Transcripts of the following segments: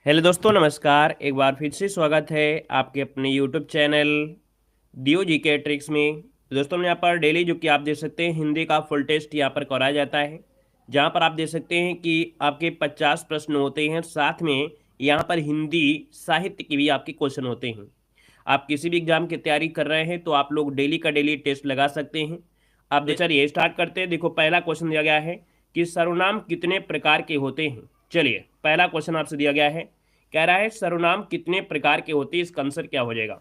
Hello दोस्तों, नमस्कार। एक बार फिर से स्वागत है आपके अपने यूट्यूब चैनल डीओ जी के ट्रिक्स में। तो दोस्तों, यहाँ पर डेली जो कि आप देख सकते हैं हिंदी का फुल टेस्ट यहाँ पर कराया जाता है, जहाँ पर आप देख सकते हैं कि आपके 50 प्रश्न होते हैं। साथ में यहाँ पर हिंदी साहित्य के भी आपके क्वेश्चन होते हैं। आप किसी भी एग्जाम की तैयारी कर रहे हैं तो आप लोग डेली का डेली टेस्ट लगा सकते हैं। आप चलिए स्टार्ट करते हैं। देखो, पहला क्वेश्चन दिया गया है कि सर्वनाम कितने प्रकार के होते हैं। चलिए, पहला क्वेश्चन आपसे दिया गया है, कह रहा है सर्वनाम कितने प्रकार के होते हैं। इसका आंसर क्या हो जाएगा?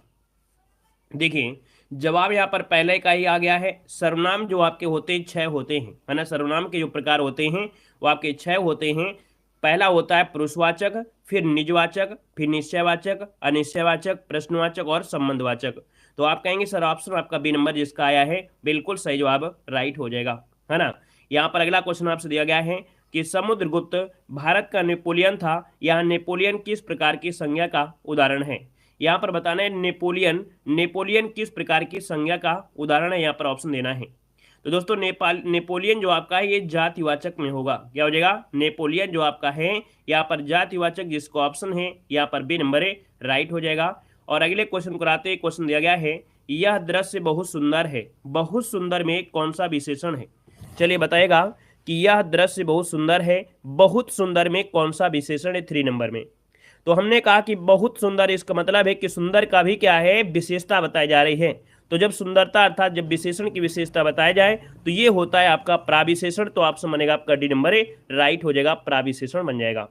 देखिए, जवाब यहाँ पर पहले का ही आ गया है। सर्वनाम जो आपके होते हैं 6 होते हैं, है ना। सर्वनाम के जो प्रकार होते हैं वो आपके 6 होते हैं। पहला होता है पुरुषवाचक, फिर निजवाचक, फिर निश्चयवाचक, अनिश्चयवाचक, प्रश्नवाचक और संबंधवाचक। तो आप कहेंगे सर ऑप्शन आपका बी नंबर जिसका आया है बिल्कुल सही जवाब राइट हो जाएगा, है ना। यहाँ पर अगला क्वेश्चन आपसे दिया गया है कि समुद्रगुप्त भारत का नेपोलियन था। यहाँ नेपोलियन किस प्रकार की संज्ञा का उदाहरण है? यहाँ पर बताना है नेपोलियन नेपोलियन किस प्रकार की संज्ञा का उदाहरण है। यहाँ पर ऑप्शन देना है। तो दोस्तों, नेपोलियन जो आपका है ये जातिवाचक में होगा। क्या हो जाएगा? नेपोलियन जो आपका है यहाँ पर जातिवाचक, जिसको ऑप्शन है यहाँ पर बी नंबर है राइट हो जाएगा। और अगले क्वेश्चन को आते हैं। क्वेश्चन दिया गया है, यह दृश्य बहुत सुंदर है। बहुत सुंदर में कौन सा विशेषण है? चलिए बताइएगा कि यह दृश्य बहुत सुंदर है। बहुत सुंदर में कौन सा विशेषण है 3 नंबर में? तो हमने कहा कि बहुत सुंदर, इसका मतलब है कि सुंदर का भी क्या है, विशेषता बताई जा रही है। तो जब सुंदरता अर्थात जब विशेषण की विशेषता बताया जाए तो ये होता है आपका प्राविशेषण। तो ऑप्शन बनेगा आपका डी नंबर ए राइट हो जाएगा, प्राविशेषण बन जाएगा।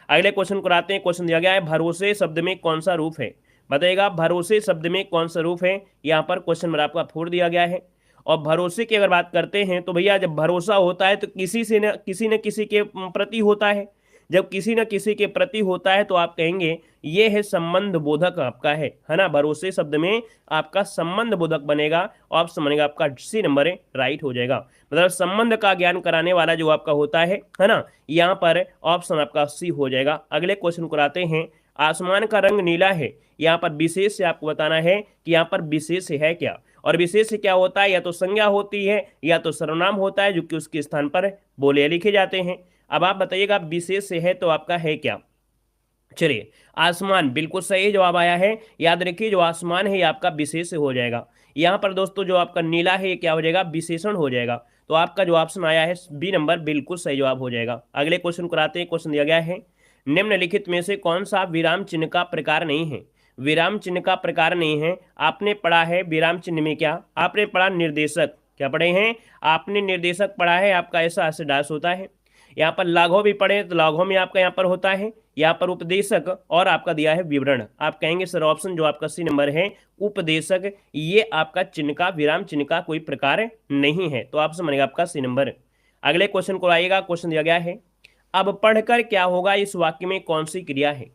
अगले क्वेश्चन को आते हैं। क्वेश्चन दिया गया है, भरोसे शब्द में कौन सा रूप है? बताइएगा, भरोसे शब्द में कौन सा रूप है? यहाँ पर क्वेश्चन नंबर आपका 4 दिया गया है। और भरोसे की अगर बात करते हैं तो भैया, जब भरोसा होता है तो किसी न किसी के प्रति होता है। जब किसी न किसी के प्रति होता है तो आप कहेंगे ये है संबंध बोधक आपका है ना। भरोसे शब्द में आपका संबंध बोधक बनेगा। ऑप्शन बनेगा आपका सी नंबर है राइट हो जाएगा। मतलब संबंध का ज्ञान कराने वाला जो आपका होता है ना, यहाँ पर ऑप्शन आपका सी हो जाएगा। अगले क्वेश्चन को आते हैं, आसमान का रंग नीला है। यहाँ पर विशेष से आपको बताना है कि यहाँ पर विशेष है क्या। और विशेष क्या होता है? या तो संज्ञा होती है या तो सर्वनाम होता है, जो कि उसके स्थान पर बोले लिखे जाते हैं। अब आप बताइएगा विशेष है तो आपका है क्या? चलिए, आसमान बिल्कुल सही जवाब आया है। याद रखिए, जो आसमान है ये आपका विशेष हो जाएगा। यहाँ पर दोस्तों जो आपका नीला है ये क्या हो जाएगा? विशेषण हो जाएगा। तो आपका जो ऑप्शन आया है बी नंबर बिल्कुल सही जवाब हो जाएगा। अगले क्वेश्चन को आते हैं। क्वेश्चन दिया गया है, निम्नलिखित में से कौन सा विराम चिन्ह का प्रकार नहीं है? विराम चिन्ह का प्रकार नहीं है। आपने पढ़ा है विराम चिन्ह में क्या? आपने पढ़ा निर्देशक। क्या पढ़े हैं? आपने निर्देशक पढ़ा है। आपका ऐसा ऐसे दास होता है। यहाँ पर लाघव भी पढ़े तो लाघव में आपका यहाँ पर होता है यहाँ पर उपदेशक, और आपका दिया है विवरण। आप कहेंगे सर ऑप्शन जो आपका सी नंबर है उपदेशक, ये आपका चिन्ह का विराम चिन्ह का कोई प्रकार नहीं है। तो ऑप्शन बनेगा आपका सी नंबर। अगले क्वेश्चन को आइएगा। क्वेश्चन दिया गया है, अब पढ़कर क्या होगा इस वाक्य में कौन सी क्रिया है?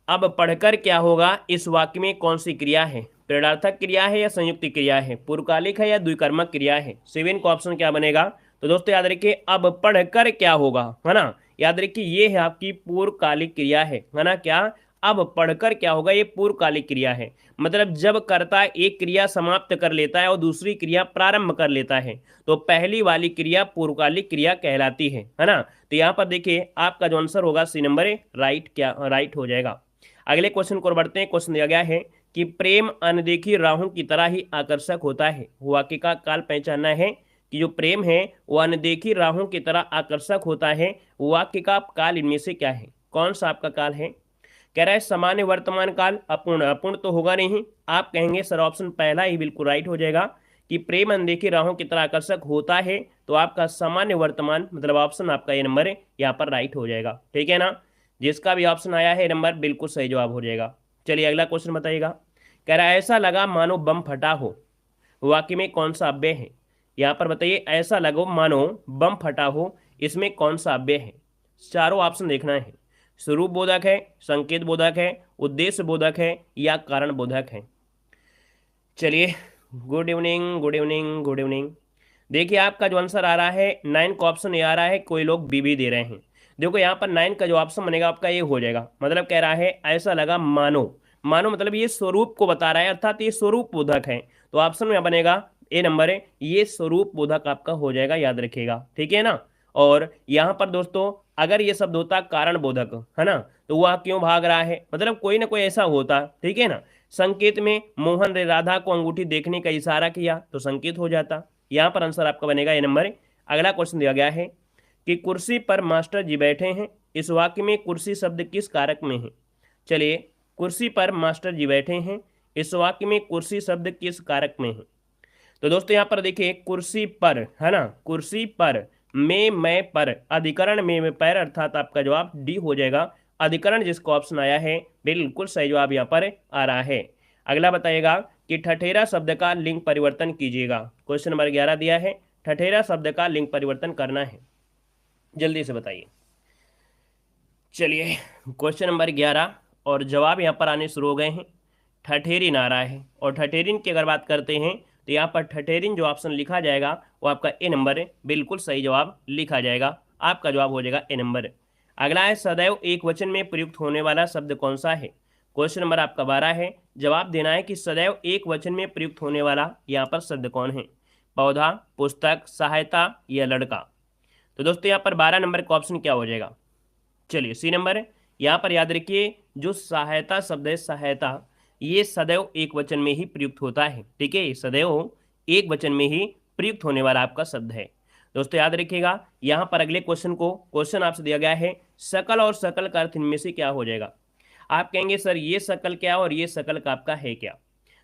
अब पढ़कर क्या होगा इस वाक्य में कौन सी क्रिया है? प्रेरणार्थक क्रिया है या संयुक्त क्रिया है? पूर्वकालिक है या द्विकर्मक क्रिया है? 7 का ऑप्शन क्या बनेगा? तो दोस्तों याद रखिए, अब पढ़कर क्या होगा, है ना। याद रखिए ये है आपकी पूर्वकालिक क्रिया है ना। क्या? अब पढ़कर क्या होगा, ये पूर्वकालिक क्रिया है। मतलब जब कर्ता एक क्रिया समाप्त कर लेता है और दूसरी क्रिया प्रारंभ कर लेता है तो पहली वाली क्रिया पूर्वकालिक क्रिया कहलाती है ना। तो यहाँ पर देखिए आपका जो आंसर होगा सी नंबर है राइट, क्या राइट हो जाएगा। अगले क्वेश्चन को बढ़ते हैं। क्वेश्चन दिया गया है कि प्रेम अनदेखी राहों की तरह ही आकर्षक होता है। वाक्य का काल पहचानना है कि जो प्रेम है वो अनदेखी राहों की तरह आकर्षक होता है। वाक्य का काल इनमें से क्या है? कौन सा आपका काल है? कह रहा है सामान्य वर्तमान काल। अपूर्ण, अपूर्ण तो होगा नहीं। आप कहेंगे सर ऑप्शन पहला ही बिल्कुल राइट हो जाएगा कि प्रेम अनदेखी राहों की तरह आकर्षक होता है। तो आपका सामान्य वर्तमान मतलब ऑप्शन आपका ये नंबर है यहाँ पर राइट हो जाएगा। ठीक है ना। जिसका भी ऑप्शन आया है नंबर बिल्कुल सही जवाब हो जाएगा। चलिए अगला क्वेश्चन बताइएगा। कह रहा है ऐसा लगा मानो बम फटा हो। वाक्य में कौन सा अव्यय है? यहाँ पर बताइए, ऐसा लगो मानो बम फटा हो, इसमें कौन सा अव्यय है? चारों ऑप्शन देखना है। स्वरूप बोधक है, संकेत बोधक है, उद्देश्य बोधक है या कारण बोधक है? चलिए, good evening good evening good evening. देखिए आपका जो आंसर आ रहा है 9 का ऑप्शन ये आ रहा है। कोई लोग बी भी दे रहे हैं। देखो यहाँ पर 9 का जो ऑप्शन बनेगा आपका ये हो जाएगा। मतलब कह रहा है ऐसा लगा मानो, मानो मतलब ये स्वरूप को बता रहा है, अर्थात ये स्वरूप बोधक है। तो ऑप्शन में बनेगा ए नंबर है, ये स्वरूप बोधक आपका हो जाएगा, याद रखिएगा। ठीक है ना। और यहाँ पर दोस्तों अगर ये शब्द होता कारण बोधक, है ना, तो वह क्यों भाग रहा है, मतलब कोई ना कोई ऐसा होता, ठीक है ना। संकेत में मोहन ने राधा को अंगूठी देखने का इशारा किया तो संकेत हो जाता। यहाँ पर आंसर आपका बनेगा ए नंबर। अगला क्वेश्चन दिया गया है कि कुर्सी पर मास्टर जी बैठे हैं, इस वाक्य में कुर्सी शब्द किस कारक में है। चलिए, कुर्सी पर मास्टर जी बैठे हैं, इस वाक्य में कुर्सी शब्द किस कारक में है। तो दोस्तों यहाँ पर देखिए कुर्सी पर, है ना, कुर्सी पर में मैं पर अधिकरण में पैर, अर्थात आपका जवाब डी हो जाएगा। अधिकरण जिसको ऑप्शन आया है बिल्कुल सही जवाब यहाँ पर आ रहा है। अगला बताइएगा कि ठठेरा शब्द का लिंग परिवर्तन कीजिएगा। क्वेश्चन नंबर 11 दिया है, ठठेरा शब्द का लिंग परिवर्तन करना है, जल्दी से बताइए। चलिए, क्वेश्चन नंबर 11 और जवाब यहाँ पर आने शुरू हो गए हैं। ठठेरी नारा है, और ठठेरिन की अगर बात करते हैं तो यहाँ पर ठठेरिन जो ऑप्शन लिखा जाएगा वो आपका ए नंबर है, बिल्कुल सही जवाब लिखा जाएगा। आपका जवाब हो जाएगा ए नंबर। अगला है सदैव एक वचन में प्रयुक्त होने वाला शब्द कौन सा है। क्वेश्चन नंबर आपका 12 है, जवाब देना है कि सदैव एक वचन में प्रयुक्त होने वाला यहाँ पर शब्द कौन है। पौधा, पुस्तक, सहायता या लड़का। तो दोस्तों यहाँ पर 12 नंबर का ऑप्शन क्या हो जाएगा। चलिए सी नंबर है। यहाँ पर याद रखिए जो सहायता शब्द है, सहायता, ये सदैव एक वचन में ही प्रयुक्त होता है, ठीक है, सदैव एक वचन में ही प्रयुक्त होने वाला आपका शब्द है। दोस्तों याद रखिएगा यहाँ पर अगले क्वेश्चन को, क्वेश्चन आपसे दिया गया है सकल और सकल का अर्थ इनमें से क्या हो जाएगा। आप कहेंगे सर ये सकल क्या और ये सकल का आपका है क्या।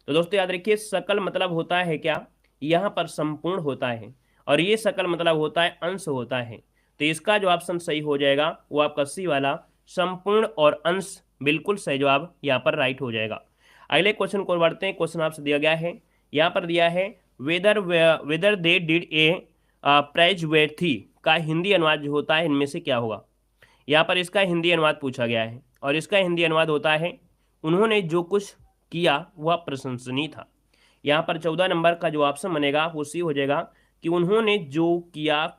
तो दोस्तों याद रखिए सकल मतलब होता है क्या, यहाँ पर संपूर्ण होता है, और ये सकल मतलब होता है अंश होता है। तो इसका जो ऑप्शन सही हो जाएगा वो आपका सी वाला संपूर्ण और अंश, बिल्कुल सही जवाब यहाँ पर राइट हो जाएगा। अगले क्वेश्चन को बढ़ते हैं। क्वेश्चन आपसे दिया गया है, यहाँ पर दिया है whether they did a prize worthy का हिंदी अनुवाद जो होता है इनमें से क्या होगा। यहाँ पर इसका हिंदी अनुवाद पूछा गया है, और इसका हिंदी अनुवाद होता है उन्होंने जो कुछ किया वह प्रशंसनीय था। यहाँ पर 14 नंबर का जो ऑप्शन बनेगा वो सी हो जाएगा कि उन्होंने जो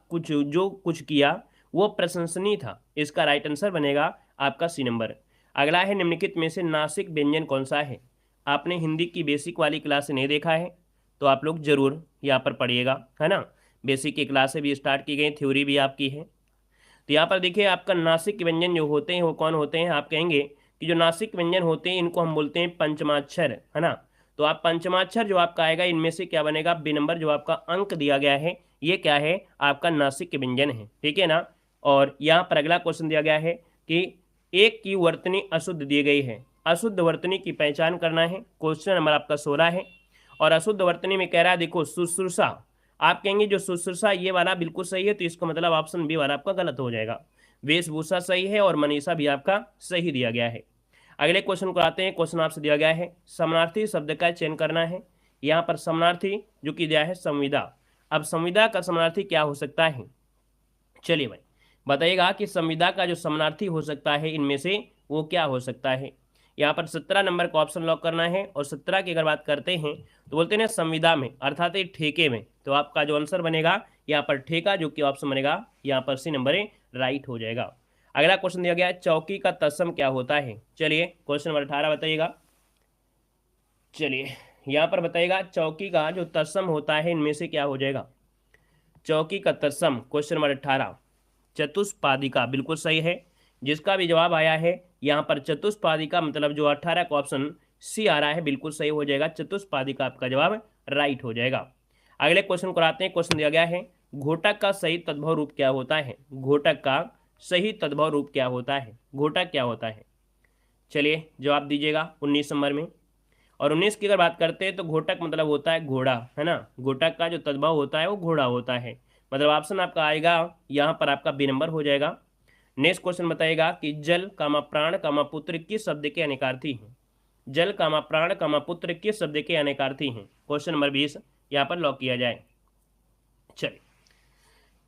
कुछ किया वो प्रशंसनीय था। इसका राइट आंसर बनेगा आपका सी नंबर। अगला है निम्नलिखित में से नासिक व्यंजन कौन सा है। आपने हिंदी की बेसिक वाली क्लास नहीं देखा है तो आप लोग जरूर यहाँ पर पढ़िएगा, है ना, बेसिक की क्लासें भी स्टार्ट की गई, थ्योरी भी आपकी है। तो यहाँ पर देखिए आपका नासिक व्यंजन जो होते हैं वो कौन होते हैं। आप कहेंगे कि जो नासिक व्यंजन होते हैं इनको हम बोलते हैं पंचमाक्षर, है ना। तो आप पंचमाक्षर जो आपका आएगा इनमें से क्या बनेगा, बी नंबर जो आपका अंक दिया गया है ये क्या है, आपका नासिक व्यंजन है, ठीक है ना। और यहाँ पर अगला क्वेश्चन दिया गया है कि एक की वर्तनी अशुद्ध दी गई है, अशुद्ध वर्तनी की पहचान करना है। क्वेश्चन नंबर आपका 16 है, और अशुद्ध वर्तनी में कह रहा है देखो शुश्रूषा। आप कहेंगे जो शुश्रूषा ये वाला बिल्कुल सही है, तो इसका मतलब ऑप्शन बी वाला आपका गलत हो जाएगा। वेशभूषा सही है और मनीषा भी आपका सही दिया गया है। अगले क्वेश्चन को आते हैं। क्वेश्चन आपसे दिया गया है समानार्थी शब्द का चयन करना है। यहाँ पर समानार्थी जो कि दिया है संविदा। अब संविदा का समानार्थी क्या हो सकता है, चलिए भाई बताइएगा कि संविदा का जो समानार्थी हो सकता है इनमें से वो क्या हो सकता है। यहाँ पर 17 नंबर का ऑप्शन लॉक करना है, और 17 की अगर बात करते हैं तो बोलते हैं संविदा में अर्थात ठेके में। तो आपका जो आंसर बनेगा यहाँ पर ठेका, जो कि ऑप्शन बनेगा यहाँ पर सी नंबर राइट हो जाएगा। अगला क्वेश्चन दिया गया है चौकी का तत्सम क्या होता है। चलिए क्वेश्चन नंबर 18 बताइएगा। चलिए यहाँ पर बताइएगा चौकी का जो तत्सम होता है इनमें से क्या हो जाएगा। चौकी का तत्सम क्वेश्चन नंबर 18 चतुष्पादिका, बिल्कुल सही है। जिसका भी जवाब आया है यहाँ पर चतुष्पादिका मतलब जो 18 का ऑप्शन सी आ रहा है बिल्कुल सही हो जाएगा। चतुष्पादिका आपका जवाब राइट हो जाएगा। अगले क्वेश्चन को आते हैं। क्वेश्चन दिया गया है घोटक का सही तद्भव रूप क्या होता है। घोटक का सही तद्भव रूप क्या होता है, घोटक क्या होता है। चलिए जवाब दीजिएगा 19 नंबर में। और 19 की अगर बात करते हैं तो घोटक मतलब होता है घोड़ा, है ना। घोटक का जो तद्भव होता है वो घोड़ा होता है, मतलब ऑप्शन आपका आएगा यहाँ पर आपका बी नंबर हो जाएगा। नेक्स्ट क्वेश्चन बताएगा कि जल कामा प्राण कामा पुत्र किस शब्द के अनेकार्थी हैं। जल कामा प्राण कामा पुत्र किस शब्द के अनेकार्थी हैं। क्वेश्चन नंबर 20 यहाँ पर लॉक किया जाए। चलिए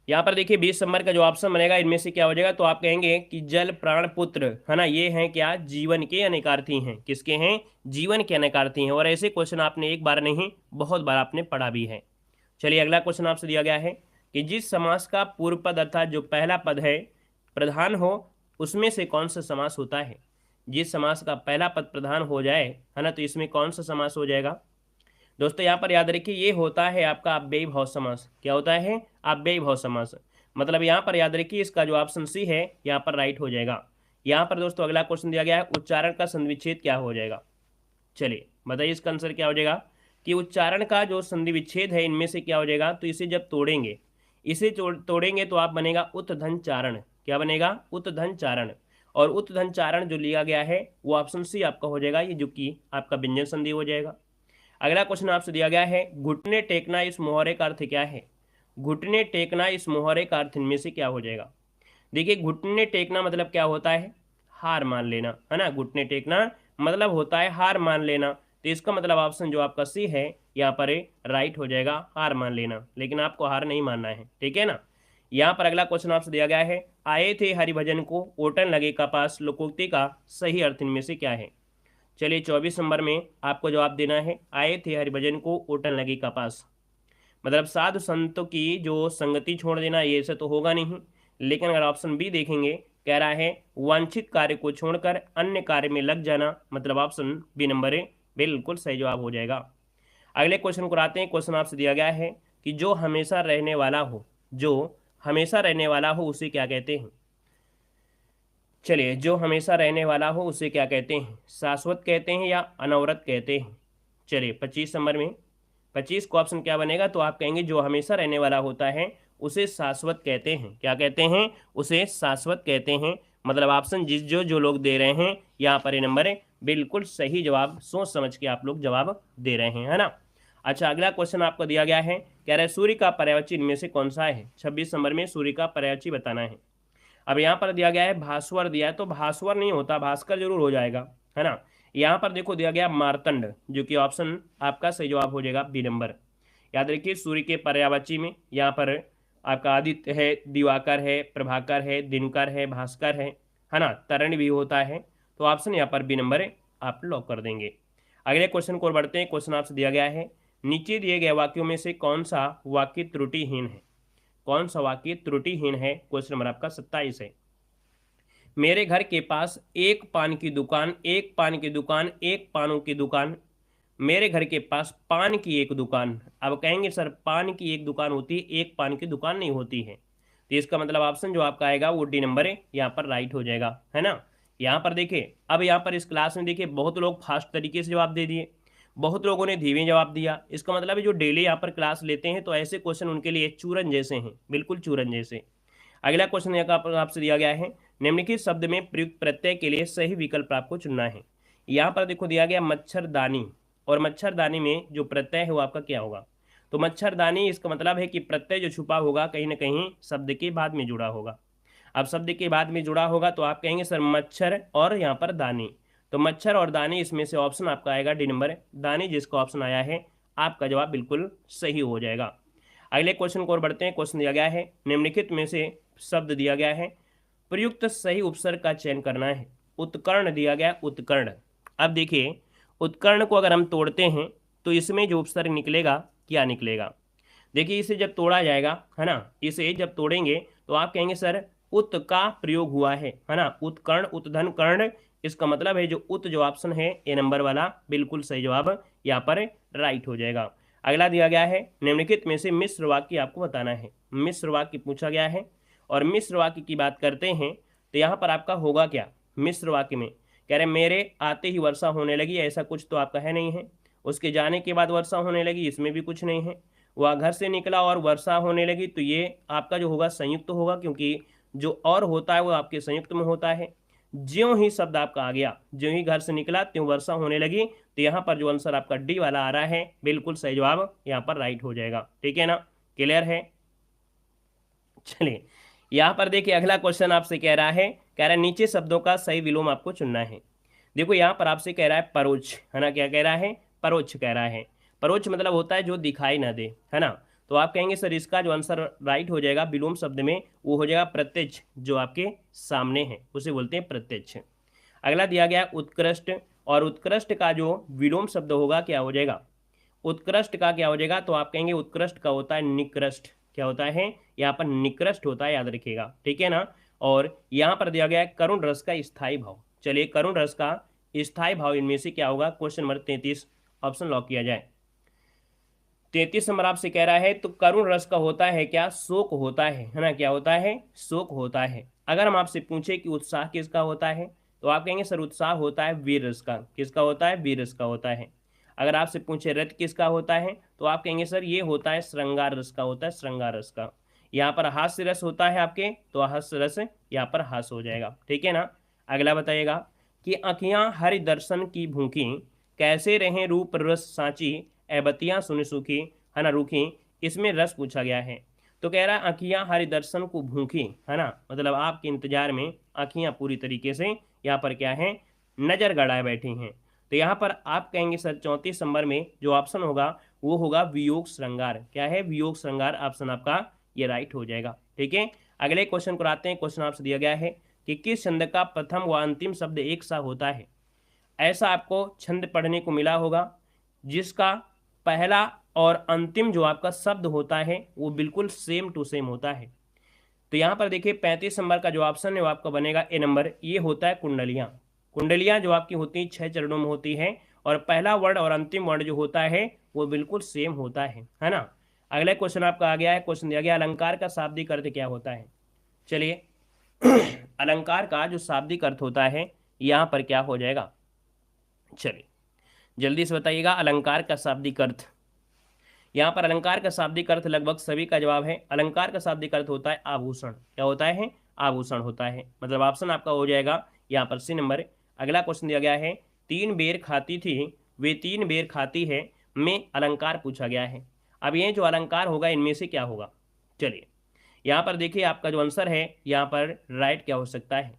यहाँ पर देखिए 20 नंबर का जो ऑप्शन बनेगा इनमें से क्या हो जाएगा। तो आप कहेंगे कि जल प्राण पुत्र, है ना, ये हैं क्या, जीवन के अनेकार्थी हैं। किसके हैं, जीवन के अनेकार्थी हैं। और ऐसे क्वेश्चन आपने एक बार नहीं बहुत बार आपने पढ़ा भी है। चलिए अगला क्वेश्चन आपसे दिया गया है कि जिस समास का पूर्व पद अर्थात जो पहला पद है प्रधान हो उसमें से कौन सा समास होता है। जिस समास का पहला पद प्रधान हो जाए, है ना, तो इसमें कौन सा समास हो जाएगा। दोस्तों यहाँ पर याद रखिए ये होता है आपका अव्ययी भाव समास। क्या होता है, अव्ययी भाव समास। मतलब यहाँ पर याद रखिए इसका जो ऑप्शन सी है यहाँ पर राइट हो जाएगा। यहाँ पर दोस्तों अगला क्वेश्चन दिया गया है, उच्चारण का संधि विच्छेद क्या हो जाएगा। चलिए बताइए इसका आंसर क्या हो जाएगा कि उच्चारण का जो संधि विच्छेद है इनमें से क्या हो जाएगा, तो इसे जब तोड़ेंगे, इसे तोड़ेंगे तो आप बनेगा उत्धन चारण। क्या बनेगा, उत्धन चारण। और उत्धन चारण जो लिया गया है वो ऑप्शन सी आपका हो जाएगा, ये जो कि आपका व्यंजन संधि हो जाएगा। अगला क्वेश्चन आपसे दिया गया है, घुटने टेकना इस मुहावरे का अर्थ क्या है। घुटने टेकना इस मुहावरे का अर्थ इनमें से क्या हो जाएगा। देखिए घुटने टेकना मतलब क्या होता है, हार मान लेना, है ना। घुटने टेकना मतलब होता है हार मान लेना, तो इसका मतलब ऑप्शन जो आपका सी है यहाँ पर राइट हो जाएगा, हार मान लेना। लेकिन आपको हार नहीं मानना है, ठीक है ना। यहाँ पर अगला क्वेश्चन आपसे दिया गया है, आए थे हरिभजन को ओटन लगे कपास लोकोक्ति का सही अर्थ इनमें से क्या है। चलिए 24 नंबर में आपको जवाब देना है, आए थे हरिभजन को ओटन लगे कपास, मतलब साधु संतों की जो संगति छोड़ देना, ये ऐसे तो होगा नहीं। लेकिन अगर ऑप्शन बी देखेंगे, कह रहा है वांछित कार्य को छोड़कर अन्य कार्य में लग जाना, मतलब ऑप्शन बी नंबर ए बिल्कुल सही जवाब हो जाएगा। अगले क्वेश्चन को आते हैं। क्वेश्चन आपसे दिया गया है कि जो हमेशा रहने वाला हो, जो हमेशा रहने वाला हो उसे क्या कहते हैं। चलिए जो हमेशा रहने वाला हो उसे क्या कहते हैं, शाश्वत कहते हैं या अनवरत कहते हैं। चलिए 25 नंबर में 25 को ऑप्शन क्या बनेगा, तो आप कहेंगे जो हमेशा रहने वाला होता है उसे शाश्वत कहते हैं। क्या कहते हैं, उसे शाश्वत कहते हैं। मतलब ऑप्शन जिस जो जो लोग दे रहे हैं यहाँ पर ये नंबर है बिल्कुल सही जवाब, सोच समझ के आप लोग जवाब दे रहे हैं, है ना। अच्छा अगला क्वेश्चन आपको दिया गया है, कह रहा है सूर्य का पर्यायवाची इनमें से कौन सा है। 26 नंबर में सूर्य का पर्यायवाची बताना है। अब यहाँ पर दिया गया है भास्वर दिया है, तो भास्वर नहीं होता, भास्कर जरूर हो जाएगा, है ना। यहाँ पर देखो दिया गया मार्तंड, जो कि ऑप्शन आपका सही जवाब हो जाएगा बी नंबर। याद रखिए सूर्य के पर्यायवाची में यहाँ पर आपका आदित्य है, दिवाकर है, प्रभाकर है, दिनकर है, भास्कर है ना, तरण भी होता है। तो ऑप्शन यहाँ पर बी नंबर है, आप लॉक कर देंगे। अगले क्वेश्चन को बढ़ते हैं। क्वेश्चन आपसे दिया गया है, नीचे दिए गए वाक्यों में से कौन सा वाक्य त्रुटिहीन है। कौन सा वाक्य त्रुटिहीन है, क्वेश्चन नंबर आपका 27 है। मेरे घर के पास एक पान की दुकान, एक पान की दुकान, एक पानों की दुकान। मेरे घर के पास पान की एक दुकान। अब कहेंगे सर पान की एक दुकान होती है, एक पान की दुकान नहीं होती है। तो इसका मतलब ऑप्शन जो आपका आएगा वो डी नंबर है, यहाँ पर राइट हो जाएगा, है ना। यहाँ पर देखिए, अब यहाँ पर इस क्लास में देखिए बहुत लोग फास्ट तरीके से जवाब दे दिए, बहुत लोगों ने धीमे जवाब दिया। इसका मतलब है जो डेली यहाँ पर क्लास लेते हैं तो ऐसे क्वेश्चन उनके लिए चूरन जैसे हैं, बिल्कुल चूरन जैसे। अगला क्वेश्चन आपसे दिया गया है, निम्नलिखित शब्द में प्रयुक्त प्रत्यय के लिए सही विकल्प आपको चुनना है। यहाँ पर देखो दिया गया मच्छरदानी, और मच्छरदानी में जो प्रत्यय है वो आपका क्या होगा। तो मच्छरदानी इसका मतलब है कि प्रत्यय जो छुपा होगा कहीं ना कहीं शब्द के बाद में जुड़ा होगा। अब शब्द के बाद में जुड़ा होगा तो आप कहेंगे सर मच्छर और यहाँ पर दानी, तो मच्छर और दानी इसमें से ऑप्शन आपका आएगा डी नंबर, दानी जिसका ऑप्शन आया है आपका जवाब बिल्कुल सही हो जाएगा। अगले क्वेश्चन को और बढ़ते हैं। क्वेश्चन दिया गया है, निम्नलिखित में से शब्द दिया गया है, प्रयुक्त सही उपसर्ग का चयन करना है। उत्कर्ण दिया गया, उत्कर्ण। अब देखिए उत्कर्ण को अगर हम तोड़ते हैं तो इसमें जो उपसर्ग निकलेगा क्या निकलेगा। देखिए इसे जब तोड़ा जाएगा, है ना, इसे जब तोड़ेंगे तो आप कहेंगे सर उत का प्रयोग हुआ है ना, उत्कर्ण, उत्धन कर्ण। इसका मतलब है जो उत जो ऑप्शन है ए नंबर वाला बिल्कुल सही जवाब यहाँ पर राइट हो जाएगा। अगला दिया गया है, निम्नलिखित में से मिश्र वाक्य आपको बताना है। मिश्र वाक्य पूछा गया है, और मिश्र वाक्य की बात करते हैं तो यहाँ पर आपका होगा क्या। मिश्र वाक्य में कह रहे मेरे आते ही वर्षा होने लगी, ऐसा कुछ तो आपका है नहीं है। उसके जाने के बाद वर्षा होने लगी, इसमें भी कुछ नहीं है। वह घर से निकला और वर्षा होने लगी, तो ये आपका जो होगा संयुक्त होगा, क्योंकि जो और होता है वो आपके संयुक्त में होता है। ज्यों ही शब्द आपका आ गया, ज्यों ही घर से निकला त्यों वर्षा होने लगी, तो यहाँ पर जो आंसर आपका डी वाला आ रहा है बिल्कुल सही जवाब यहाँ पर राइट हो जाएगा। ठीक है ना, क्लियर है। चलिए यहाँ पर देखिए अगला क्वेश्चन आपसे कह रहा है नीचे शब्दों का सही विलोम आपको चुनना है। देखो यहाँ पर आपसे कह रहा है परोक्ष, है ना, क्या कह रहा है, परोक्ष कह रहा है। परोक्ष मतलब होता है जो दिखाई ना दे, है ना। तो आप कहेंगे सर इसका जो आंसर राइट हो जाएगा विलोम शब्द में वो हो जाएगा प्रत्यक्ष, जो आपके सामने है उसे बोलते हैं प्रत्यक्ष। अगला दिया गया उत्कृष्ट, और उत्कृष्ट का जो विलोम शब्द होगा क्या हो जाएगा, उत्कृष्ट का क्या हो जाएगा, तो आप कहेंगे उत्कृष्ट का होता है निकृष्ट। क्या होता है यहाँ पर निकृष्ट होता है, याद रखिएगा, ठीक है ना। और यहाँ पर दिया गया है करुण रस का स्थायी भाव। चलिए करुण रस का स्थायी भाव इनमें से क्या होगा, क्वेश्चन नंबर 33 ऑप्शन लॉक किया जाए। 33 नंबर आपसे कह रहा है तो करुण रस का होता है क्या, शोक होता है ना, क्या होता है, शोक होता है। अगर हम आपसे पूछे कि उत्साह किसका होता है तो आप कहेंगे सर उत्साह होता है वीर रस का, किसका होता है, वीर रस का होता है। अगर आपसे पूछे रथ किसका होता है तो आप कहेंगे सर ये होता है श्रृंगार रस का, होता है श्रृंगार रस का। यहाँ पर हास्य रस होता है आपके, तो हास्य रस यहाँ पर हास हो जाएगा, ठीक है ना। अगला बताइएगा कि आँखियाँ हरि दर्शन की भूखी, कैसे रहें रूप रस साँची, एबतियाँ सुन सुखी, है ना रूखी। इसमें रस पूछा गया है, तो कह रहा है आँखियाँ हरि दर्शन को भूखी, है ना, मतलब आपके इंतजार में आँखियाँ पूरी तरीके से यहाँ पर क्या है, नजर गड़ाए बैठी हैं। तो यहाँ पर आप कहेंगे सर 34 नंबर में जो ऑप्शन होगा वो होगा वियोग श्रृंगार, क्या है, वियोग श्रृंगार, ऑप्शन आपका ये राइट हो जाएगा, ठीक है। अगले क्वेश्चन को आते हैं। क्वेश्चन आपसे दिया गया है कि किस छंद का प्रथम व अंतिम शब्द एक सा होता है। ऐसा आपको छंद पढ़ने को मिला होगा जिसका पहला और अंतिम जो आपका शब्द होता है वो बिल्कुल सेम टू सेम होता है। तो यहाँ पर देखिए 35 नंबर का जो ऑप्शन है वो आपका बनेगा ए नंबर, ये होता है कुंडलियाँ। कुंडलियाँ जो आपकी होती हैं 6 चरणों में होती है और पहला वर्ड और अंतिम वर्ड जो होता है वो बिल्कुल सेम होता है ना। अगला क्वेश्चन आपका आ गया है, क्वेश्चन दिया गया अलंकार का शाब्दिक अर्थ क्या होता है। चलिए अलंकार का जो शाब्दिक अर्थ होता है यहाँ पर क्या हो जाएगा, चलिए जल्दी से बताइएगा अलंकार का शाब्दिक अर्थ। यहाँ पर अलंकार का शाब्दिक अर्थ लगभग सभी का जवाब है। अलंकार का शाब्दिक अर्थ होता है आभूषण, क्या होता है, आभूषण होता है, मतलब ऑप्शन आपका हो जाएगा यहाँ पर सी नंबर। अगला क्वेश्चन दिया गया है 3 बेर खाती थी वे 3 बेर खाती है में अलंकार पूछा गया है। अब ये जो अलंकार होगा इनमें से क्या होगा, चलिए यहाँ पर देखिए आपका जो आंसर है यहाँ पर राइट क्या हो सकता है।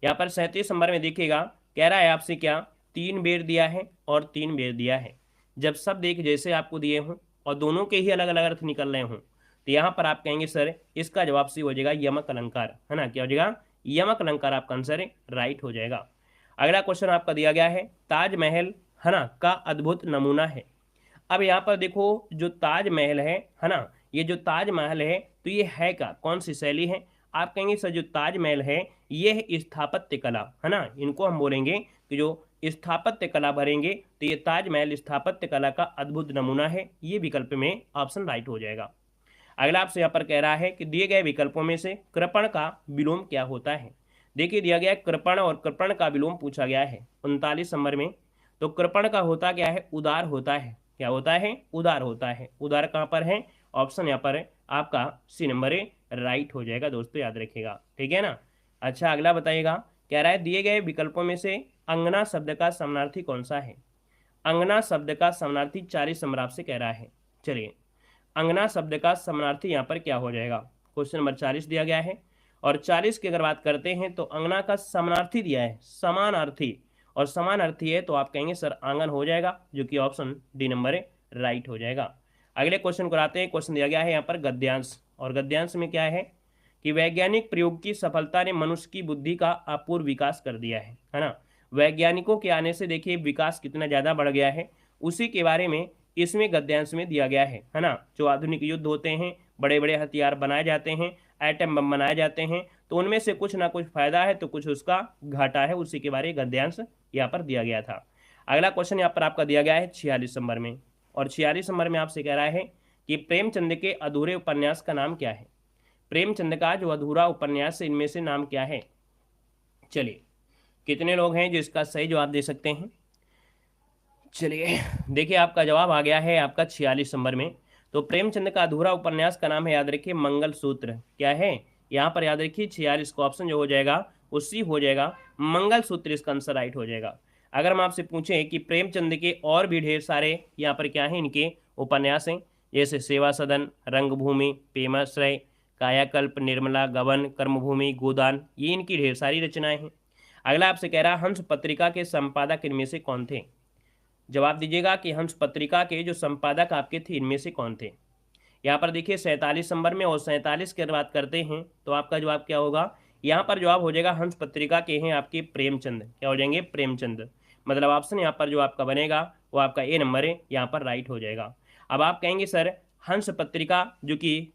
यहाँ पर 37 नंबर में देखिएगा कह रहा है आपसे क्या, 3 बेर दिया है और 3 बेर दिया है। जब शब्द एक जैसे आपको दिए हों और दोनों के ही अलग अलग अर्थ निकल रहे हों तो यहाँ पर आप कहेंगे सर इसका जवाब सी हो जाएगा यमक अलंकार, है ना, क्या हो जाएगा, यमक अलंकार आपका आंसर राइट हो जाएगा। अगला क्वेश्चन आपका दिया गया है ताजमहल, है ना, का अद्भुत नमूना है। अब यहाँ पर देखो जो ताजमहल है ना, ये जो ताजमहल है तो ये है क्या, कौन सी शैली है। आप कहेंगे सर जो ताजमहल है ये है स्थापत्य कला, है ना, इनको हम बोलेंगे कि जो स्थापत्य कला भरेंगे तो ये ताजमहल स्थापत्य कला का अद्भुत नमूना है, ये विकल्प में ऑप्शन राइट हो जाएगा। अगला आपसे यहाँ पर कह रहा है कि दिए गए विकल्पों में से कृपण का विलोम क्या होता है। देखिए दिया गया कृपण और कृपण का विलोम पूछा गया है 39 नंबर में। तो कृपण का होता क्या है, उदार होता है, क्या होता है, उदार होता है। उदार कहाँ पर है, ऑप्शन यहाँ पर आपका सी नंबर राइट हो जाएगा दोस्तों, याद रखिएगा, ठीक है ना। अच्छा अगला बताइएगा, कह रहा है दिए गए विकल्पों में से अंगना शब्द का समानार्थी कौन सा है। अंगना शब्द का समानार्थी 40 नंबर आपसे कह रहा है। चलिए अंगना शब्द का समानार्थी यहाँ पर क्या हो जाएगा, क्वेश्चन नंबर 40 दिया गया है और 40 की अगर बात करते हैं तो अंगना का समानार्थी दिया है समानार्थी, और समानार्थी है तो आप कहेंगे सर आंगन हो जाएगा, जो कि ऑप्शन डी नंबर राइट हो जाएगा। अगले क्वेश्चन को आते हैं। क्वेश्चन दिया गया है यहाँ पर गद्यांश, और गद्यांश में क्या है कि वैज्ञानिक प्रयोग की सफलता ने मनुष्य की बुद्धि का अपूर्व विकास कर दिया है ना। वैज्ञानिकों के आने से देखिए विकास कितना ज़्यादा बढ़ गया है, उसी के बारे में इसमें गद्यांश में दिया गया है ना। जो आधुनिक युद्ध होते हैं, बड़े बड़े हथियार बनाए जाते हैं, एटम बम बनाए जाते हैं, तो उनमें से कुछ ना कुछ फायदा है तो कुछ उसका घाटा है, उसी के बारे में गद्यांश यहाँ पर दिया गया था। अगला क्वेश्चन यहाँ पर आपका दिया गया है 46 नंबर में, और 46 नंबर में आपसे कह रहा है कि प्रेमचंद के अधूरे उपन्यास का नाम क्या है। प्रेमचंद का जो अधूरा उपन्यास है इनमें से नाम क्या है। चलिए कितने लोग हैं जो इसका सही जवाब दे सकते हैं। चलिए देखिए आपका जवाब आ गया है आपका 46 नंबर में। तो प्रेमचंद का अधूरा उपन्यास का नाम है, याद रखिए, मंगलसूत्र। क्या है यहाँ पर, याद रखिए 46 को ऑप्शन जो हो जाएगा उसी हो जाएगा मंगलसूत्र, इसका आंसर राइट हो जाएगा। अगर हम आपसे पूछें कि प्रेमचंद के और भी ढेर सारे यहाँ पर क्या है इनके उपन्यास हैं, जैसे सेवा सदन, रंगभूमि, प्रेमाश्रय, कायाकल्प, निर्मला, गबन, कर्मभूमि, गोदान, ये इनकी ढेर सारी रचनाएं हैं। अगला आपसे कह रहा हंस पत्रिका के संपादक इनमें से कौन थे। जवाब दीजिएगा कि हंस पत्रिका के जो संपादक आपके थे इनमें से कौन थे। यहाँ पर देखिए 47 नंबर में, और 47 की बात करते हैं तो आपका जवाब क्या होगा, यहाँ पर जवाब हो जाएगा हंस पत्रिका के हैं आपके प्रेमचंद, क्या हो जाएंगे, प्रेमचंद। मतलब ऑप्शन यहाँ पर जो आपका बनेगा वो आपका ए नंबर है, यहाँ पर राइट हो जाएगा। अब आप कहेंगे सर हंस पत्रिका जो कि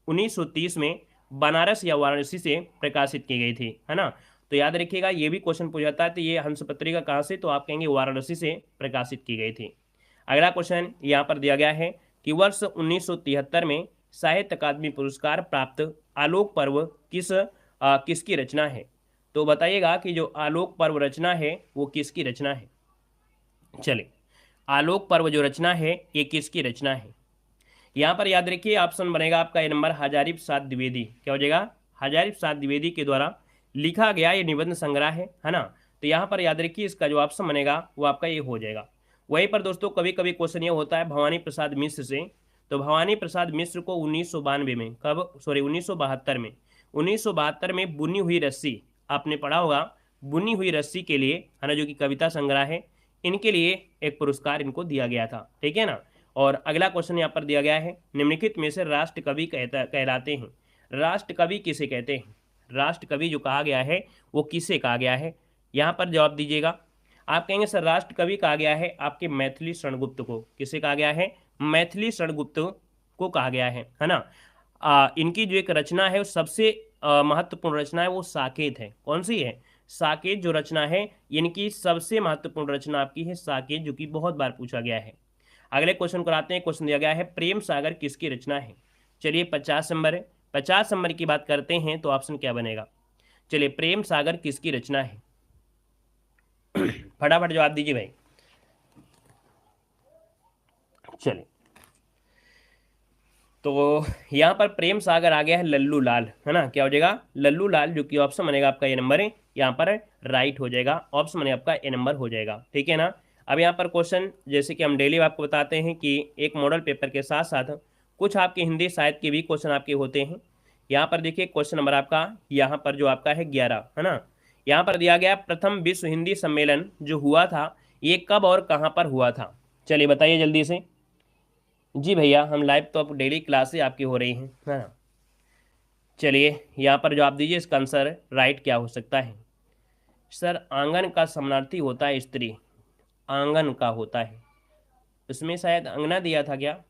1930 में बनारस या वाराणसी से प्रकाशित की गई थी, है ना। तो याद रखिएगा ये भी क्वेश्चन पूछा जाता है, तो ये हंस पत्रिका कहाँ से, तो आप कहेंगे वाराणसी से प्रकाशित की गई थी। अगला क्वेश्चन यहाँ पर दिया गया है कि वर्ष 1973 में साहित्य अकादमी पुरस्कार प्राप्त आलोक पर्व किसकी रचना है। तो बताइएगा कि जो आलोक पर्व रचना है वो किसकी रचना है। चलिए, आलोक पर्व जो रचना है ये किसकी रचना है। यहाँ पर याद रखिए ऑप्शन बनेगा आपका ए नंबर हजारी प्रसाद द्विवेदी। क्या हो जाएगा, हजारी प्रसाद द्विवेदी के द्वारा लिखा गया ये निबंध संग्रह है ना। तो यहाँ पर याद रखिए इसका जो ऑप्शन बनेगा वो आपका ये हो जाएगा। वहीं पर दोस्तों कभी कभी क्वेश्चन ये होता है भवानी प्रसाद मिश्र से। तो भवानी प्रसाद मिश्र को 1992 में 1972 में बुनी हुई रस्सी, आपने पढ़ा होगा बुनी हुई रस्सी के लिए है ना, जो कि कविता संग्रह है, इनके लिए एक पुरस्कार इनको दिया गया था। ठीक है ना। और अगला क्वेश्चन यहाँ पर दिया गया है, निम्नलिखित में से राष्ट्र कवि कहलाते हैं। राष्ट्र कवि किसे कहते हैं। राष्ट्र कवि जो कहा गया है वो किसे कहा गया है, यहाँ पर जवाब दीजिएगा। आप कहेंगे सर राष्ट्र कवि कहा गया है आपके मैथिली शरणगुप्त को। किसे कहा गया है, मैथिली शरणगुप्त को कहा गया है ना। इनकी जो एक रचना है वो सबसे महत्वपूर्ण रचना है वो साकेत है। कौन सी है, साकेत जो रचना है, इनकी सबसे महत्वपूर्ण रचना आपकी है साकेत, जो कि बहुत बार पूछा गया है। अगले क्वेश्चन को आते हैं। क्वेश्चन दिया गया है प्रेम सागर किसकी रचना है। चलिए 50 नंबर है, 50 नंबर की बात करते हैं तो ऑप्शन क्या बनेगा। चलिए प्रेम सागर किसकी रचना है, फटाफट जवाब दीजिए भाई। चलिए तो यहाँ पर प्रेम सागर आ गया है लल्लू लाल, है ना। क्या हो जाएगा, लल्लू लाल, जो कि ऑप्शन बनेगा आपका ए नंबर है, यहाँ पर राइट हो जाएगा। ऑप्शन बनेगा आपका ए नंबर हो जाएगा। ठीक है ना। अब यहाँ पर क्वेश्चन जैसे कि हम डेली आपको बताते हैं कि एक मॉडल पेपर के साथ साथ कुछ आपके हिंदी साहित्य के भी क्वेश्चन आपके होते हैं। यहाँ पर देखिए क्वेश्चन नंबर आपका यहाँ पर जो आपका है 11, है ना। यहाँ पर दिया गया प्रथम विश्व हिंदी सम्मेलन जो हुआ था ये कब और कहाँ पर हुआ था। चलिए बताइए जल्दी से। जी भैया हम लाइव तो अब डेली क्लासेस आपकी हो रही हैं, है ना। चलिए यहाँ पर जवाब दीजिए, इसका आंसर राइट क्या हो सकता है। सर आंगन का समानार्थी होता है स्त्री, आंगन का होता है, इसमें शायद अंगना दिया था क्या,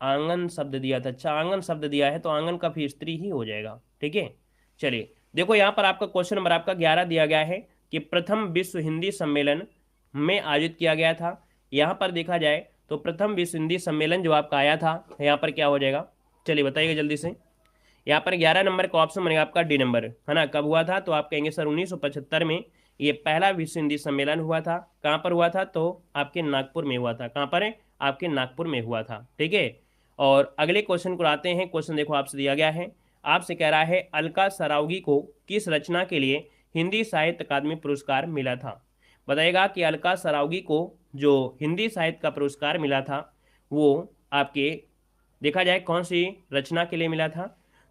आंगन शब्द दिया था। अच्छा आंगन शब्द दिया है तो आंगन का भी स्त्री ही हो जाएगा। ठीक है। चलिए देखो यहाँ पर आपका क्वेश्चन नंबर आपका 11 दिया गया है कि प्रथम विश्व हिंदी सम्मेलन में आयोजित किया गया था। यहाँ पर देखा जाए तो प्रथम विश्व हिंदी सम्मेलन जो आपका आया था यहाँ पर क्या हो जाएगा। चलिए बताइएगा जल्दी से। यहाँ पर 11 नंबर का ऑप्शन बनेगा आपका डी नंबर, है ना। कब हुआ था, तो आप कहेंगे सर 1975 में ये पहला विश्व हिंदी सम्मेलन हुआ था। कहाँ पर हुआ था, तो आपके नागपुर में हुआ था। कहाँ पर है, आपके नागपुर में हुआ था। ठीक है। और अगले क्वेश्चन को आते हैं। क्वेश्चन देखो आपसे दिया गया है, आपसे कह रहा है अलका सरावगी को किस रचना के लिए हिंदी साहित्य अकादमी पुरस्कार मिला था। बताइएगा कि अलका सरावगी को जो हिंदी साहित्य का पुरस्कार मिला था वो आपके देखा जाए कौन सी रचना के लिए मिला था।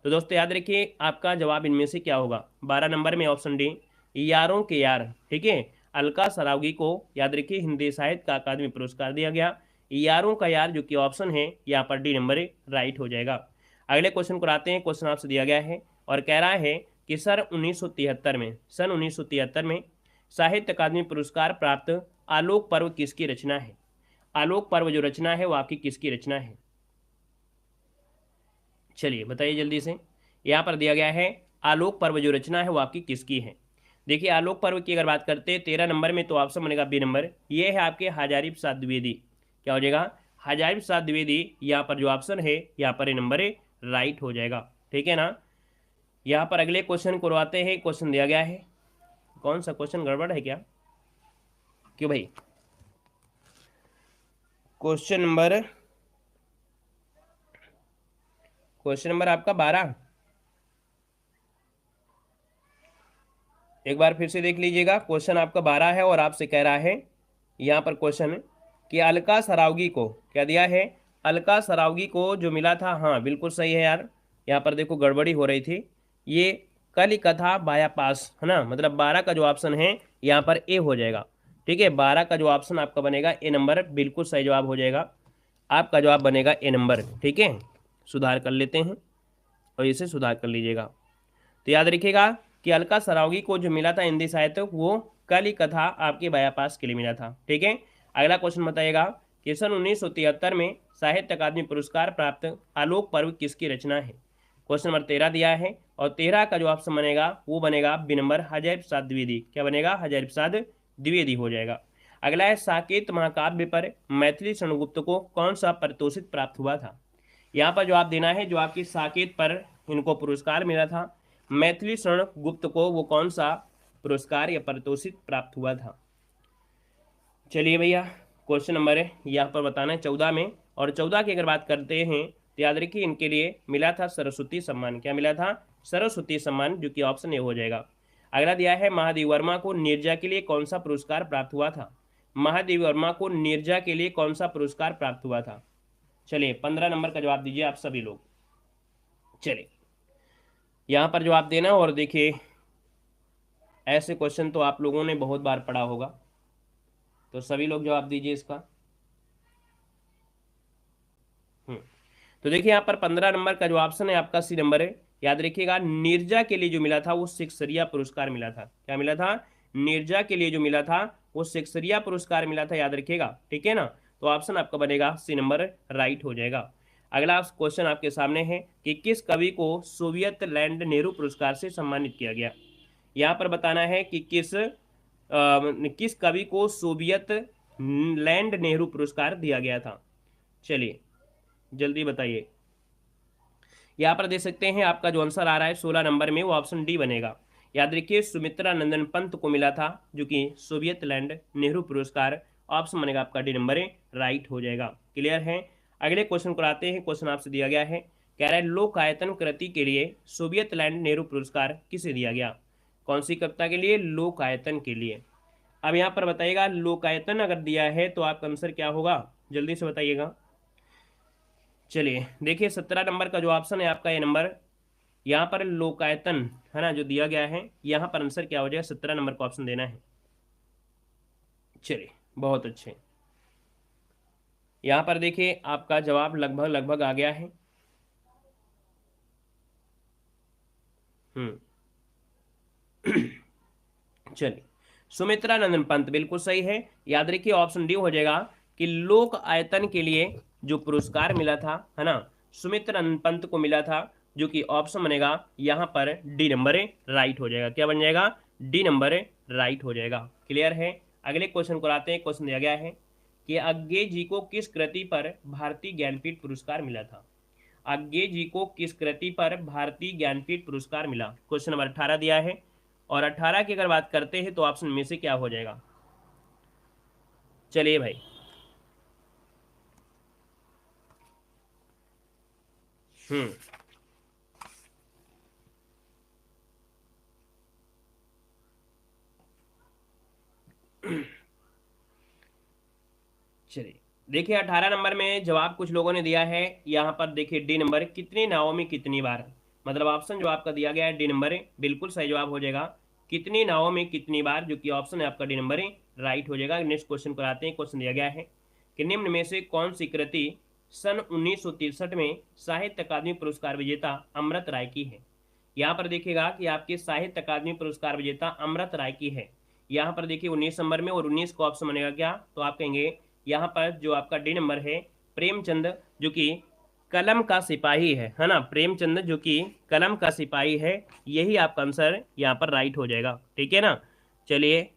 तो दोस्तों याद रखिए आपका जवाब इनमें से क्या होगा। 12 नंबर में ऑप्शन डी यारों के यार। ठीक है। अलका सरावगी को याद रखिए हिंदी साहित्य का अकादमी पुरस्कार दिया गया, यारों का यार, जो कि ऑप्शन है यहाँ पर डी नंबर राइट हो जाएगा। अगले क्वेश्चन को आते हैं। क्वेश्चन आपसे दिया गया है और कह रहा है कि सन 1973 में साहित्य अकादमी पुरस्कार प्राप्त आलोक पर्व किसकी रचना है। आलोक पर्व जो रचना है वो आपकी किसकी रचना है। चलिए बताइए जल्दी से। यहाँ पर दिया गया है आलोक पर्व जो रचना है वो आपकी किसकी है। देखिए आलोक पर्व की अगर बात करते हैं 13 नंबर में तो ऑप्शन बनेगा बी नंबर, ये है आपके हजारी प्रसाद द्विवेदी। क्या हो जाएगा, हजारी प्रसाद द्विवेदी। यहाँ पर जो ऑप्शन है यहाँ पर ये नंबर राइट हो जाएगा। ठीक है ना। यहाँ पर अगले क्वेश्चन को आते हैं। क्वेश्चन दिया गया है, कौन सा क्वेश्चन गड़बड़ है क्या, क्यों भाई। क्वेश्चन नंबर आपका 12, एक बार फिर से देख लीजिएगा। क्वेश्चन आपका 12 है और आपसे कह रहा है यहाँ पर क्वेश्चन कि अलका सरावगी को क्या दिया है, अलका सरावगी को जो मिला था। हाँ बिल्कुल सही है यार, यहाँ पर देखो गड़बड़ी हो रही थी। ये कली कथा बाया पास, है ना। मतलब 12 का जो ऑप्शन है यहाँ पर ए हो जाएगा। ठीक है। 12 का जो ऑप्शन आपका बनेगा ए नंबर, बिल्कुल सही जवाब हो जाएगा। आपका जवाब बनेगा ए नंबर। ठीक है। सुधार कर लेते हैं और इसे सुधार कर लीजिएगा। तो याद रखिएगा कि अलका सरावगी को जो मिला था हिंदी साहित्य वो कली कथा आपके बायापास के लिए मिला था। ठीक है। अगला क्वेश्चन बताइएगा कि सन 1973 में साहित्य अकादमी पुरस्कार प्राप्त आलोक पर्व किसकी रचना है। क्वेश्चन नंबर 13 दिया है और 13 का जो ऑप्शन बनेगा वो बनेगा बी नंबर हजारी प्रसाद द्विवेदी। क्या बनेगा, हजारी प्रसाद द्विवेदी हो जाएगा। अगला है साकेत महाकाव्य पर मैथिली शरणगुप्त को कौन सा पारितोषिक प्राप्त हुआ था। यहाँ पर जवाब देना है, जो आपकी साकेत पर इनको पुरस्कार मिला था, मैथिली शरणगुप्त को वो कौन सा पुरस्कार या पारितोषिक प्राप्त हुआ था। चलिए भैया, क्वेश्चन नंबर है यहाँ पर बताना है 14 में, और 14 की अगर बात करते हैं तो याद रखिए इनके लिए मिला था सरस्वती सम्मान। क्या मिला था? सरस्वती सम्मान, जो कि ऑप्शन ए हो जाएगा। अगला दिया है महादेव वर्मा को नीरजा के लिए कौन सा पुरस्कार प्राप्त हुआ था। महादेव वर्मा को नीरजा के लिए कौन सा पुरस्कार प्राप्त हुआ था। चलिए 15 नंबर का जवाब दीजिए आप सभी लोग। चलिए यहाँ पर जवाब देना, और देखिए ऐसे क्वेश्चन तो आप लोगों ने बहुत बार पढ़ा होगा, तो सभी लोग जवाब दीजिए इसका। तो देखिए यहाँ पर 15 नंबर का जो ऑप्शन है आपका सी नंबर है। याद रखिएगा नीरजा के लिए जो मिला था वो शिक्षरिया पुरस्कार मिला था। क्या मिला था? नीरजा के लिए जो मिला था वो शिक्षरिया पुरस्कार मिला था, याद रखिएगा, ठीक है ना। तो ऑप्शन आपका बनेगा सी नंबर, राइट हो जाएगा। अगला क्वेश्चन आपके सामने है कि किस कवि को सोवियत लैंड नेहरू पुरस्कार से सम्मानित किया गया। यहाँ पर बताना है कि किस कवि को सोवियत लैंड नेहरू पुरस्कार दिया गया था। चलिए जल्दी बताइए। यहाँ पर दे सकते हैं, आपका जो आंसर आ रहा है 16 नंबर में, वो ऑप्शन डी बनेगा। याद रखिए सुमित्रा नंदन पंत को मिला था जो कि सोवियत लैंड नेहरू पुरस्कार, ऑप्शन बनेगा आपका डी नंबर, राइट हो जाएगा। क्लियर है। अगले क्वेश्चन को आते हैं। क्वेश्चन आपसे दिया गया है, कह रहा है लोकायतन कृति के लिए सोवियत लैंड नेहरू पुरस्कार किसे दिया गया। कौन सी कविता के लिए? लोकायतन के लिए। अब यहाँ पर बताइएगा लोकायतन अगर दिया है तो आपका आंसर क्या होगा, जल्दी से बताइएगा। चलिए देखिए 17 नंबर का जो ऑप्शन है आपका ये नंबर, यहाँ पर लोकायतन है ना जो दिया गया है, यहाँ पर आंसर क्या हो जाएगा, 17 नंबर का ऑप्शन देना है। चलिए बहुत अच्छे। यहाँ पर देखिए आपका जवाब लगभग लगभग आ गया है। चलिए सुमित्रा नंदन पंत बिल्कुल सही है। याद रखिए ऑप्शन डी हो जाएगा कि लोक आयतन के लिए जो पुरस्कार मिला था है ना, सुमित्रा नंदन पंत को मिला था, जो कि ऑप्शन बनेगा यहाँ पर डी नंबर, राइट हो जाएगा। क्या बन जाएगा? डी नंबर, राइट हो जाएगा। क्लियर है। अगले क्वेश्चन को आते हैं। क्वेश्चन दिया गया है कि अज्ञे जी को किस कृति पर भारतीय ज्ञानपीठ पुरस्कार मिला था। अज्ञे जी को किस कृति पर भारतीय ज्ञानपीठ पुरस्कार मिला। क्वेश्चन नंबर 18 दिया है, और 18 की अगर बात करते हैं तो ऑप्शन में से क्या हो जाएगा। चलिए भाई चलिए देखिए 18 नंबर में जवाब कुछ लोगों ने दिया है। यहाँ पर देखिए डी नंबर, कितनी नावों में कितनी बार, मतलब ऑप्शन जो आपका दिया गया है डी नंबर बिल्कुल सही जवाब हो जाएगा। कितनी नावों में कितनी बार, जो कि ऑप्शन है आपका डी नंबर, राइट हो जाएगा। नेक्स्ट क्वेश्चन पर आते हैं। क्वेश्चन दिया गया है कि निम्न में से कौन सी कृति सन 1963 में साहित्य अकादमी पुरस्कार विजेता अमृत राय की है। यहाँ पर देखिएगा कि आपके साहित्य अकादमी पुरस्कार विजेता अमृत राय की है। यहाँ पर देखिए 19 नंबर में, और 19 का ऑप्शन बनेगा क्या, तो आप कहेंगे यहाँ पर जो आपका डी नंबर है प्रेमचंद, जो कि कलम का सिपाही है ना, प्रेमचंद जो कि कलम का सिपाही है, यही आपका आंसर यहाँ पर राइट हो जाएगा। ठीक है ना। चलिए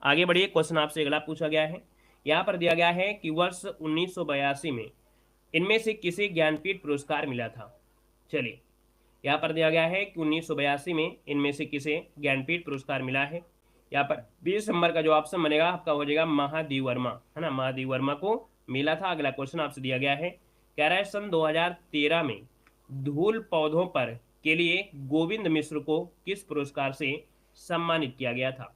आगे बढ़िए। क्वेश्चन आपसे अगला पूछा गया है। यहाँ पर दिया गया है कि वर्ष 1982 में इनमें से किसे ज्ञानपीठ पुरस्कार मिला था। चलिए यहाँ पर दिया गया है कि 1982 में इनमें से किसे ज्ञानपीठ पुरस्कार मिला है। यहाँ पर 20 नंबर का जो ऑप्शन बनेगा आपका हो जाएगा महादेव वर्मा, है ना, महादेव वर्मा को मिला था। अगला क्वेश्चन आपसे दिया गया है, कह रहा है सन 2013 में धूल पौधों पर के लिए गोविंद मिश्र को किस पुरस्कार से सम्मानित किया गया था।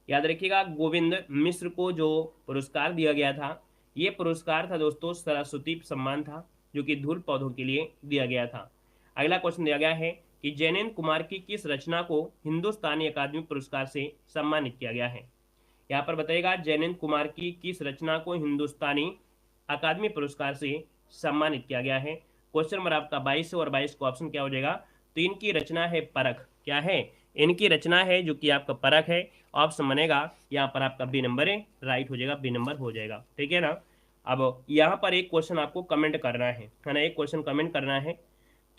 याद रखिएगा गोविंद मिश्र को जो पुरस्कार दिया गया था, ये पुरस्कार था दोस्तों सरस्वती सम्मान था, जो कि धूल पौधों के लिए दिया गया था। अगला क्वेश्चन दिया गया है कि जैनेन्द्र कुमार की किस रचना को हिंदुस्तानी अकादमी पुरस्कार से सम्मानित किया गया है। यहाँ पर बताइएगा जैनेन्द्र कुमार की किस रचना को हिंदुस्तानी अकादमी पुरस्कार से सम्मानित किया गया है। क्वेश्चन नंबर आपका 22 और 22 का ऑप्शन क्या हो जाएगा, तो इनकी रचना है परख। क्या है? इनकी रचना है जो कि आपका परख है, ऑप्शन बनेगा यहाँ पर आपका बी नंबर है, राइट हो जाएगा, बी नंबर हो जाएगा। ठीक है ना। अब यहाँ पर एक क्वेश्चन आपको कमेंट करना है ना, एक क्वेश्चन कमेंट करना है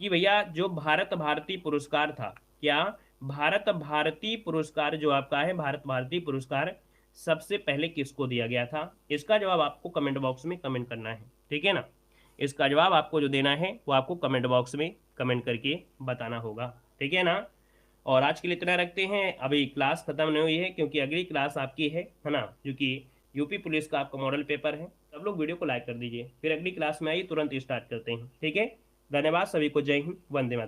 कि भैया जो भारत भारती पुरस्कार था, क्या भारत भारती पुरस्कार जो आपका है, भारत भारती पुरस्कार सबसे पहले किसको दिया गया था? इसका जवाब आपको कमेंट बॉक्स में कमेंट करना है, ठीक है ना। इसका जवाब आपको जो देना है वो आपको कमेंट बॉक्स में कमेंट करके बताना होगा, ठीक है ना। और आज के लिए इतना रखते हैं, अभी क्लास खत्म नहीं हुई है क्योंकि अगली क्लास आपकी है ना, जो कि यूपी पुलिस का आपका मॉडल पेपर है। सब लोग वीडियो को लाइक कर दीजिए, फिर अगली क्लास में आइए तुरंत स्टार्ट करते हैं, ठीक है। धन्यवाद सभी को, जय हिंद, वंदे मातरम।